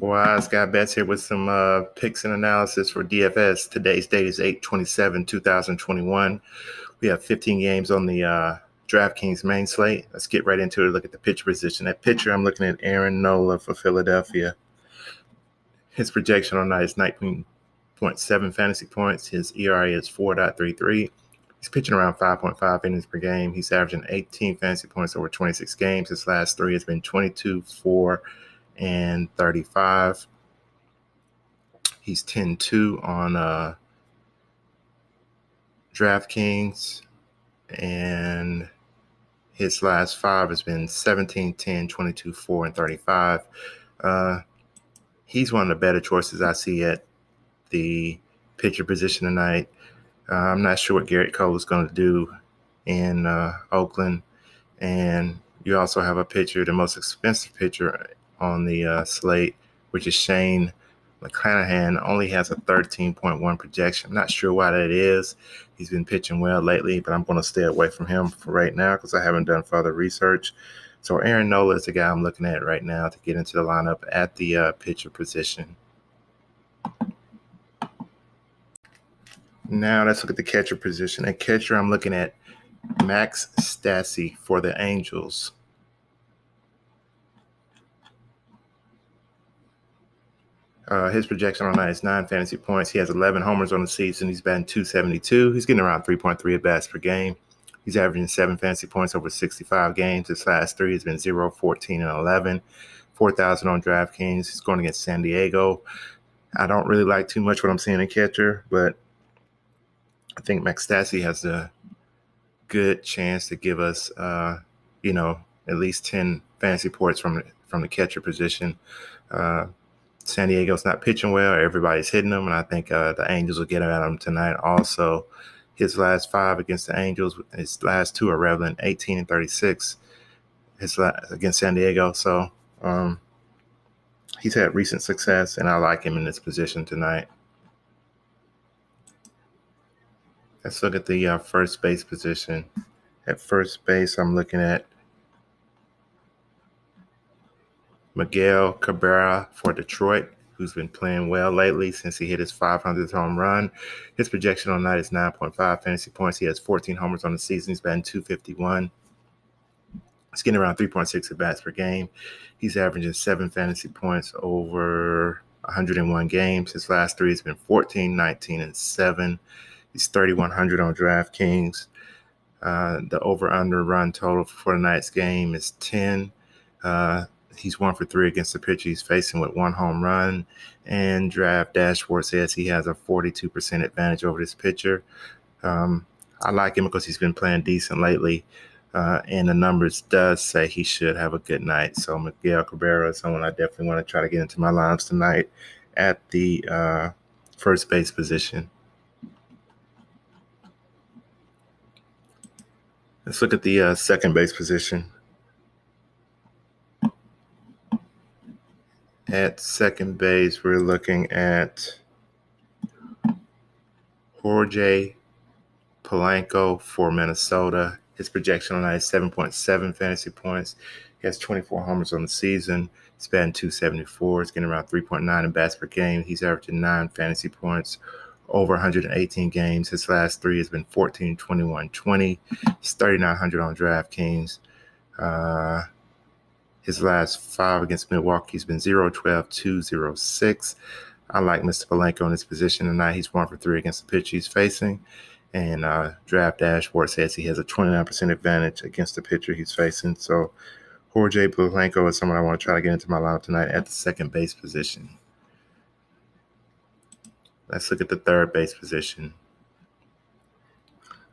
WiseGuyBets here with some picks and analysis for DFS. Today's date is 8/27/2021. We have 15 games on the DraftKings main slate. Let's get right into it. Look at the pitcher position. At pitcher, I'm looking at Nola for Philadelphia. His projection on that is 19.7 fantasy points. His ERA is 4.33. He's pitching around 5.5 innings per game. He's averaging 18 fantasy points over 26 games. His last three has been 22, 4, and 35. He's 10-2 on DraftKings, and his last five has been 17, 10, 22, 4, and 35. He's one of the better choices I see at the pitcher position tonight. I'm not sure what Garrett Cole is going to do in Oakland. And you also have a pitcher, the most expensive pitcher on the slate, which is Shane McClanahan, only has a 13.1 projection. I'm not sure why that is. He's been pitching well lately, but I'm going to stay away from him for right now because I haven't done further research. So Aaron Nola is the guy I'm looking at right now to get into the lineup at the pitcher position. Now let's look at the catcher position. At catcher, I'm looking at Max Stassi for the Angels. His projection on that is 9 fantasy points. He has 11 homers on the season. He's batting .272. He's getting around 3.3 at-bats per game. He's averaging 7 fantasy points over 65 games. His last three has been 0, 14, and 11. 4,000 on DraftKings. He's going against San Diego. I don't really like too much what I'm seeing in catcher, but I think Max Stassi has a good chance to give us, at least 10 fantasy points from the catcher position. San Diego's not pitching well. Everybody's hitting them, and I think the Angels will get at him tonight also. His last five against the Angels, his last two are relevant, 18 and 36 against San Diego. So he's had recent success, and I like him in this position tonight. Let's look at the first base position. At first base, I'm looking at Miguel Cabrera for Detroit, who's been playing well lately since he hit his 500th home run. His projection on that is 9.5 fantasy points. He has 14 homers on the season. He's batting .251. He's getting around 3.6 at-bats per game. He's averaging 7 fantasy points over 101 games. His last three has been 14, 19, and 7. He's 3,100 on DraftKings. The over-under run total for tonight's game is 10. He's 1 for 3 against the pitcher he's facing with 1 home run. And Draft Dashboard says he has a 42% advantage over this pitcher. I like him because he's been playing decent lately. And the numbers does say he should have a good night. So Miguel Cabrera is someone I definitely want to try to get into my lineups tonight at the first base position. Let's look at the second base position. At second base, we're looking at Jorge Polanco for Minnesota. His projection on that is 7.7 fantasy points. He has 24 homers on the season. He's batting .274. He's getting around 3.9 at-bats per game. He's averaging 9 fantasy points over 118 games. His last three has been 14, 21, 20. He's 3,900 on DraftKings. His last five against Milwaukee has been 0, 12, 2, 0, 6. I like Mr. Polanco in this position tonight. He's 1 for 3 against the pitcher he's facing. And Draft Dashboard says he has a 29% advantage against the pitcher he's facing. So Jorge Polanco is someone I want to try to get into my lineup tonight at the second base position. Let's look at the third base position.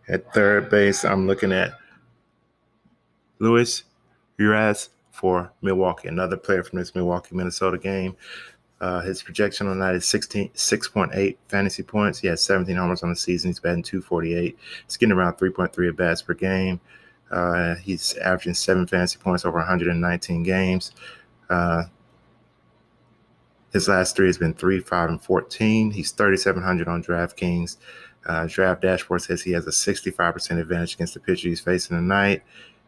At third base, I'm looking at Urias for Milwaukee, another player from this Milwaukee-Minnesota game. His projection on that is 6.8 fantasy points. He has 17 homers on the season. He's batting .248. He's getting around 3.3 at-bats per game. He's averaging 7 fantasy points over 119 games. His last three has been 3, 5, and 14. He's 3,700 on DraftKings. Draft Dashboard says he has a 65% advantage against the pitcher he's facing tonight.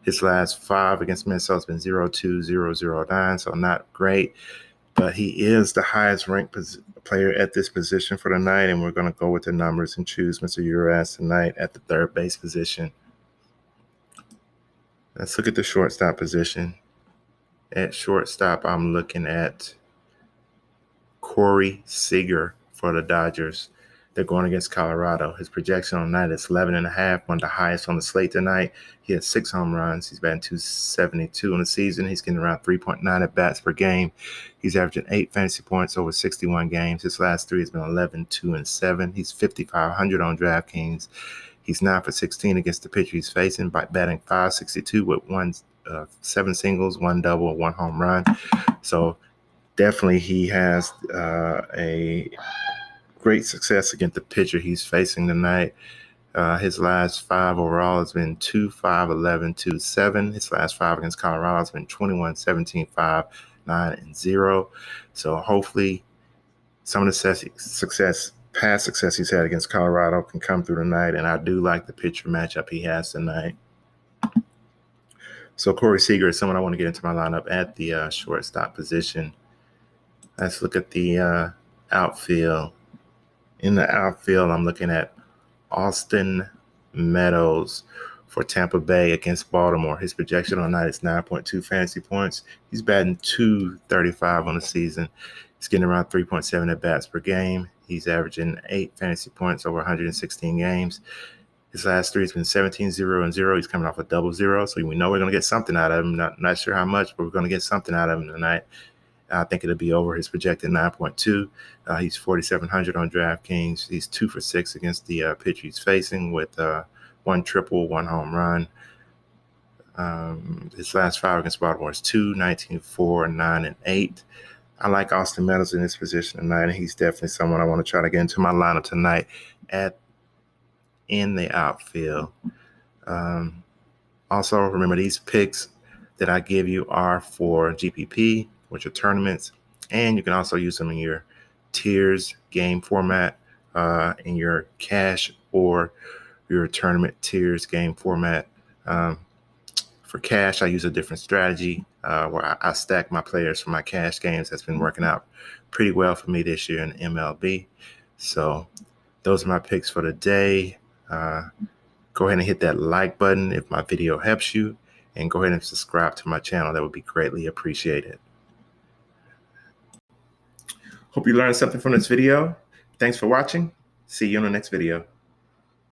His last five against Minnesota has been 0, 2, 0, 0, 9, so not great. but he is the highest ranked player at this position for the night, and we're going to go with the numbers and choose Mr. Urias tonight at the third base position. Let's look at the shortstop position. At shortstop, I'm looking at Corey Seager for the Dodgers. They're going against Colorado. His projection on night is 11.5, one of the highest on the slate tonight. He has 6 home runs. He's batting .272 on the season. He's getting around 3.9 at bats per game. He's averaging 8 fantasy points over 61 games. His last 3 has been 11, 2, and 7. He's 5,500 on DraftKings. He's 9 for 16 against the pitcher he's facing, by batting .562 with 7 singles, 1 double, 1 home run. So definitely he has a great success against the pitcher he's facing tonight. His last 5 overall has been 2, 5, 11, 2, 7. His last 5 against Colorado has been 21, 17, 5, 9, and 0. So hopefully some of the past success he's had against Colorado can come through tonight, and I do like the pitcher matchup he has tonight. So Corey Seager is someone I want to get into my lineup at the shortstop position. Let's look at the outfield. In the outfield, I'm looking at Austin Meadows for Tampa Bay against Baltimore. His projection on night is 9.2 fantasy points. He's batting .235 on the season. He's getting around 3.7 at bats per game. He's averaging 8 fantasy points over 116 games. His last 3 has been 17, 0, and 0. He's coming off a 0-0, so we know we're going to get something out of him. Not sure how much, but we're going to get something out of him tonight. I think it'll be over his projected 9.2. He's 4,700 on DraftKings. He's 2 for 6 against the pitcher he's facing with 1 triple, 1 home run. His last 5 against Baltimore is 2, 19, 4, 9, and 8. I like Austin Meadows in this position tonight, and he's definitely someone I want to try to get into my lineup tonight in the outfield. Also, remember these picks that I give you are for GPP, which are tournaments, and you can also use them in your tiers game format, in your cash or your tournament tiers game format. For cash, I use a different strategy where I stack my players for my cash games. That's been working out pretty well for me this year in MLB. So those are my picks for the day. Go ahead and hit that like button if my video helps you, and go ahead and subscribe to my channel. That would be greatly appreciated. Hope you learned something from this video. Thanks for watching. See you in the next video.